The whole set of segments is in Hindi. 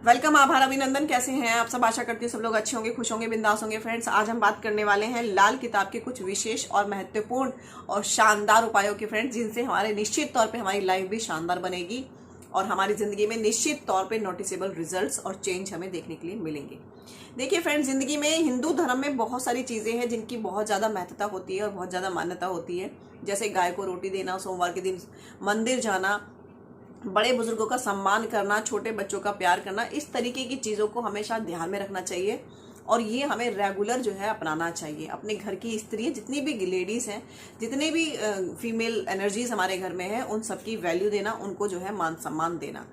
वेलकम, आभार, अभिनंदन। कैसे हैं आप सब? आशा करती हूँ सब लोग अच्छे होंगे, खुश होंगे, बिंदास होंगे। फ्रेंड्स, आज हम बात करने वाले हैं लाल किताब के कुछ विशेष और महत्वपूर्ण और शानदार उपायों की, फ्रेंड्स, जिनसे हमारे निश्चित तौर पे हमारी लाइफ भी शानदार बनेगी और हमारी जिंदगी में निश्चित तौर पे नोटिसेबल रिजल्ट्स और चेंज हमें देखने के लिए मिलेंगे। देखिए फ्रेंड्स, जिंदगी में हिंदू धर्म में बहुत सारी चीजें हैं जिनकी बहुत ज्यादा महत्वता होती है और बहुत ज्यादा मान्यता होती है, जैसे गाय को रोटी देना, सोमवार के दिन मंदिर जाना, बड़े बुजुर्गों का सम्मान करना, छोटे बच्चों का प्यार करना। इस तरीके की चीज़ों को हमेशा ध्यान में रखना चाहिए और ये हमें रेगुलर जो है अपनाना चाहिए। अपने घर की स्त्रियाँ, जितनी भी लेडीज़ हैं, जितने भी फीमेल एनर्जीज हमारे घर में है, उन सबकी वैल्यू देना, उनको जो है मान सम्मान देना।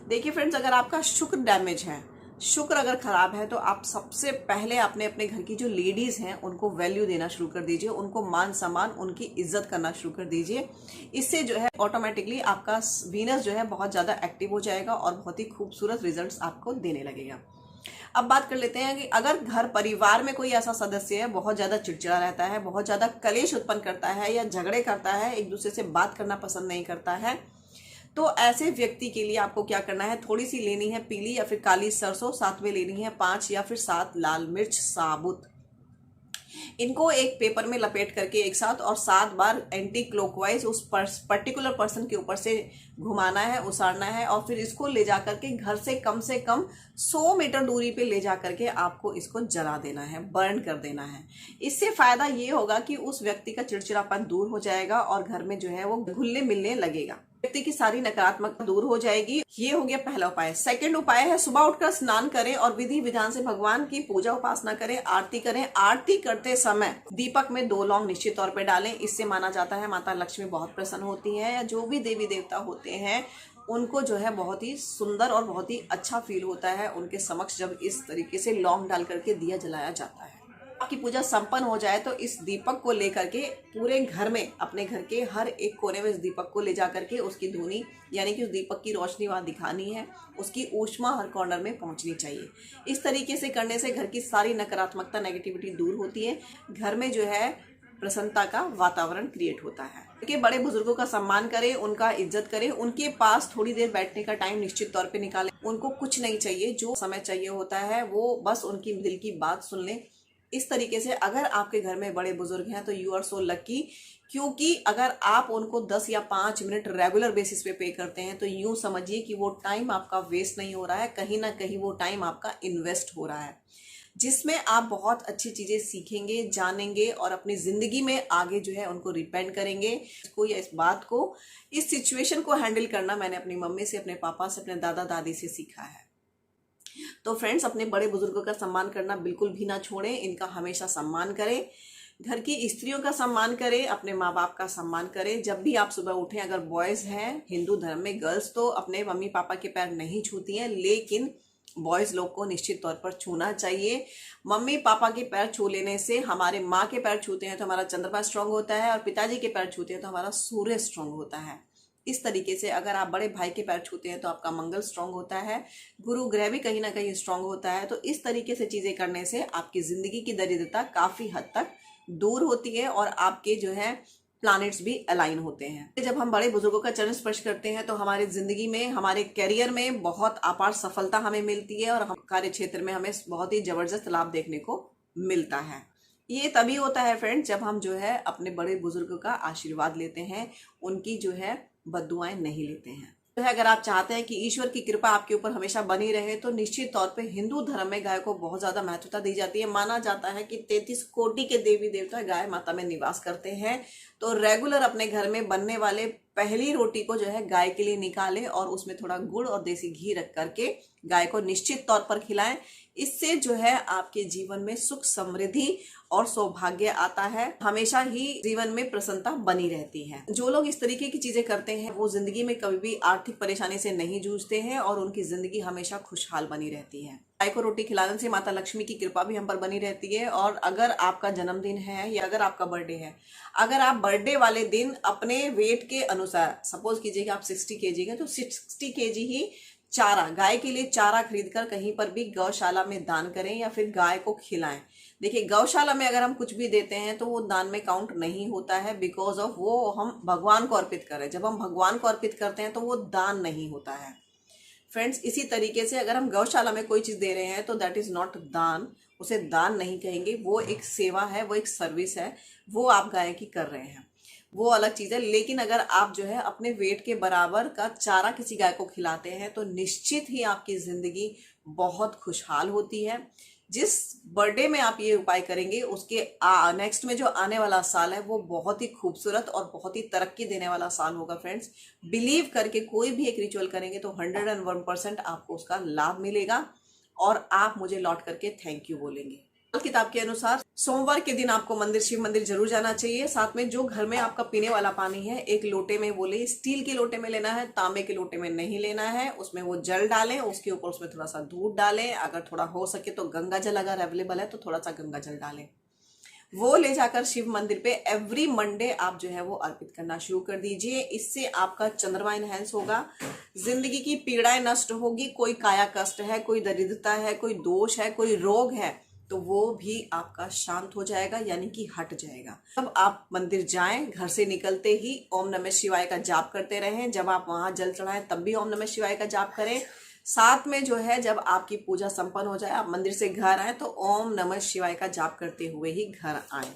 देखिए फ्रेंड्स, अगर आपका शुक्र डैमेज है, शुक्र अगर खराब है, तो आप सबसे पहले अपने अपने घर की जो लेडीज हैं उनको वैल्यू देना शुरू कर दीजिए, उनको मान सम्मान, उनकी इज्जत करना शुरू कर दीजिए। इससे जो है ऑटोमेटिकली आपका वीनस जो है बहुत ज्यादा एक्टिव हो जाएगा और बहुत ही खूबसूरत रिजल्ट्स आपको देने लगेगा। अब बात कर लेते हैं कि अगर घर परिवार में कोई ऐसा सदस्य है बहुत ज्यादा चिड़चिड़ा रहता है, बहुत ज्यादा कलेश उत्पन्न करता है या झगड़े करता है, एक दूसरे से बात करना पसंद नहीं करता है, तो ऐसे व्यक्ति के लिए आपको क्या करना है, थोड़ी सी लेनी है पीली या फिर काली सरसों, साथ में लेनी है 5 या फिर 7 लाल मिर्च साबुत। इनको एक पेपर में लपेट करके एक साथ और 7 बार एंटी क्लॉकवाइज उस पर्टिकुलर पर्सन के ऊपर से घुमाना है, उसारना है और फिर इसको ले जा करके घर से कम 100 मीटर दूरी पे ले जा करके आपको इसको जला देना है, बर्न कर देना है। इससे फायदा ये होगा कि उस व्यक्ति का चिड़चिड़ापन दूर हो जाएगा और घर में जो है वो घुलने मिलने लगेगा, व्यक्ति की सारी नकारात्मकता दूर हो जाएगी। ये हो गया पहला उपाय। सेकंड उपाय है, सुबह उठकर स्नान करें और विधि विधान से भगवान की पूजा उपासना करें, आरती करें। आरती करते समय दीपक में 2 लौंग निश्चित तौर पे डालें। इससे माना जाता है माता लक्ष्मी बहुत प्रसन्न होती है, या जो भी देवी देवता होते हैं उनको जो है बहुत ही सुंदर और बहुत ही अच्छा फील होता है उनके समक्ष जब इस तरीके से लौंग डाल करके दिया जलाया जाता है। आपकी पूजा संपन्न हो जाए तो इस दीपक को लेकर के पूरे घर में, अपने घर के हर एक कोने में इस दीपक को ले जा करके उसकी धुनी, यानी कि उस दीपक की रोशनी वहां दिखानी है, उसकी ऊष्मा हर कॉर्नर में पहुंचनी चाहिए। इस तरीके से करने से घर की सारी नकारात्मकता, नेगेटिविटी दूर होती है, घर में जो है प्रसन्नता का वातावरण क्रिएट होता है। देखिए, बड़े बुजुर्गों का सम्मान करें, उनका इज्जत करें, उनके पास थोड़ी देर बैठने का टाइम निश्चित तौर पे निकालें। उनको कुछ नहीं चाहिए, जो समय चाहिए होता है वो बस उनकी दिल की बात सुन लें। इस तरीके से अगर आपके घर में बड़े बुजुर्ग हैं तो यू आर सो लकी, क्योंकि अगर आप उनको 10 या 5 मिनट रेगुलर बेसिस पे करते हैं तो यूं समझिए कि वो टाइम आपका वेस्ट नहीं हो रहा है, कहीं ना कहीं वो टाइम आपका इन्वेस्ट हो रहा है, जिसमें आप बहुत अच्छी चीजें सीखेंगे, जानेंगे और अपनी जिंदगी में आगे जो है उनको रिपेंड करेंगे। इसको या इस बात को, इस सिचुएशन को हैंडल करना मैंने अपनी मम्मी से, अपने पापा से, अपने दादा दादी से सीखा है। तो फ्रेंड्स, अपने बड़े बुजुर्गों का सम्मान करना बिल्कुल भी ना छोड़ें, इनका हमेशा सम्मान करें। घर की स्त्रियों का सम्मान करें, अपने माँ बाप का सम्मान करें। जब भी आप सुबह उठें, अगर बॉयज हैं हिंदू धर्म में, गर्ल्स तो अपने मम्मी पापा के पैर नहीं छूती हैं, लेकिन बॉयज लोग को निश्चित तौर पर छूना चाहिए। मम्मी पापा के पैर छू लेने से, हमारे माँ के पैर छूते हैं तो हमारा चंद्रमा स्ट्रांग होता है और पिताजी के पैर छूते हैं तो हमारा सूर्य स्ट्रांग होता है। इस तरीके से अगर आप बड़े भाई के पैर छूते हैं तो आपका मंगल स्ट्रांग होता है, गुरु ग्रह भी कहीं ना कहीं स्ट्रांग होता है। तो इस तरीके से चीजें करने से आपकी जिंदगी की दरिद्रता काफी हद तक दूर होती है और आपके जो है प्लैनेट्स भी अलाइन होते हैं। जब हम बड़े बुजुर्गों का चरण स्पर्श करते हैं तो हमारी जिंदगी में, हमारे करियर में बहुत अपार सफलता हमें मिलती है और हम कार्य क्षेत्र में हमें बहुत ही जबरदस्त लाभ देखने को मिलता है। ये तभी होता है फ्रेंड्स जब हम जो है अपने बड़े बुजुर्गों का आशीर्वाद लेते हैं, उनकी जो है बद्दुआएं नहीं लेते हैं। तो अगर आप चाहते हैं कि ईश्वर की कृपा आपके ऊपर हमेशा बनी रहे तो निश्चित तौर पे हिंदू धर्म में गाय को बहुत ज्यादा महत्वता दी जाती है। माना जाता है कि 33 कोटि के देवी देवता गाय माता में निवास करते हैं। तो रेगुलर अपने घर में बनने वाले पहली रोटी को जो है गाय के लिए निकालें और उसमें थोड़ा गुड़ और देसी घी रख करके गाय को निश्चित तौर पर खिलाएं। इससे जो है आपके जीवन में सुख, समृद्धि और सौभाग्य आता है। हमेशा ही जीवन में प्रसन्नता बनी रहती है। जो लोग इस तरीके की चीजें करते हैं वो जिंदगी में कभी भी आर्थिक परेशानी से नहीं जूझते हैं और उनकी जिंदगी हमेशा खुशहाल बनी रहती है। गाय को रोटी खिलाने से माता लक्ष्मी की कृपा भी हम पर बनी रहती है। और अगर आपका जन्मदिन है या अगर आपका बर्थडे है, अगर आप बर्थडे वाले दिन अपने वेट के अनुसार, सपोज कीजिए कि आप 60 kg हैं तो 60 kg ही चारा, गाय के लिए चारा खरीद कर कहीं पर भी गौशाला में दान करें या फिर गाय को खिलाएं। देखिए, गौशाला में अगर हम कुछ भी देते हैं तो वो दान में काउंट नहीं होता है, बिकॉज ऑफ वो हम भगवान को अर्पित करें। जब हम भगवान को अर्पित करते हैं तो वो दान नहीं होता है। फ्रेंड्स इसी तरीके से अगर हम गौशाला में कोई चीज दे रहे हैं तो दैट इज नॉट दान, उसे दान नहीं कहेंगे, वो एक सेवा है, वो एक सर्विस है, वो आप गाय की कर रहे हैं, वो अलग चीज है। लेकिन अगर आप जो है अपने वेट के बराबर का चारा किसी गाय को खिलाते हैं तो निश्चित ही आपकी जिंदगी बहुत खुशहाल होती है। जिस बर्थडे में आप ये उपाय करेंगे उसके नेक्स्ट में जो आने वाला साल है वो बहुत ही खूबसूरत और बहुत ही तरक्की देने वाला साल होगा। फ्रेंड्स बिलीव करके कोई भी एक रिचुअल करेंगे तो 101% आपको उसका लाभ मिलेगा और आप मुझे लौट करके थैंक यू बोलेंगे। किताब के अनुसार सोमवार के दिन आपको मंदिर, शिव मंदिर जरूर जाना चाहिए। साथ में जो घर में आपका पीने वाला पानी है एक लोटे में, बोले स्टील के लोटे में लेना है, तांबे के लोटे में नहीं लेना है। उसमें वो जल डालें, उसके ऊपर उसमें थोड़ा सा दूध डालें, अगर थोड़ा हो सके तो गंगा जल अगर अवेलेबल है तो थोड़ा सा गंगा जल डालें। वो ले जाकर शिव मंदिर पे एवरी मंडे आप जो है वो अर्पित करना शुरू कर दीजिए। इससे आपका चंद्रमा इनहेंस होगा, जिंदगी की पीड़ाएं नष्ट होगी। कोई काया कष्ट है, कोई दरिद्रता है, कोई दोष है, कोई रोग है तो वो भी आपका शांत हो जाएगा, यानी कि हट जाएगा। तब आप मंदिर जाएं, घर से निकलते ही ओम नमः शिवाय का जाप करते रहें। जब आप वहां जल चढ़ाएं तब भी ओम नमः शिवाय का जाप करें। साथ में जो है जब आपकी पूजा संपन्न हो जाए, आप मंदिर से घर आए तो ओम नमः शिवाय का जाप करते हुए ही घर आए।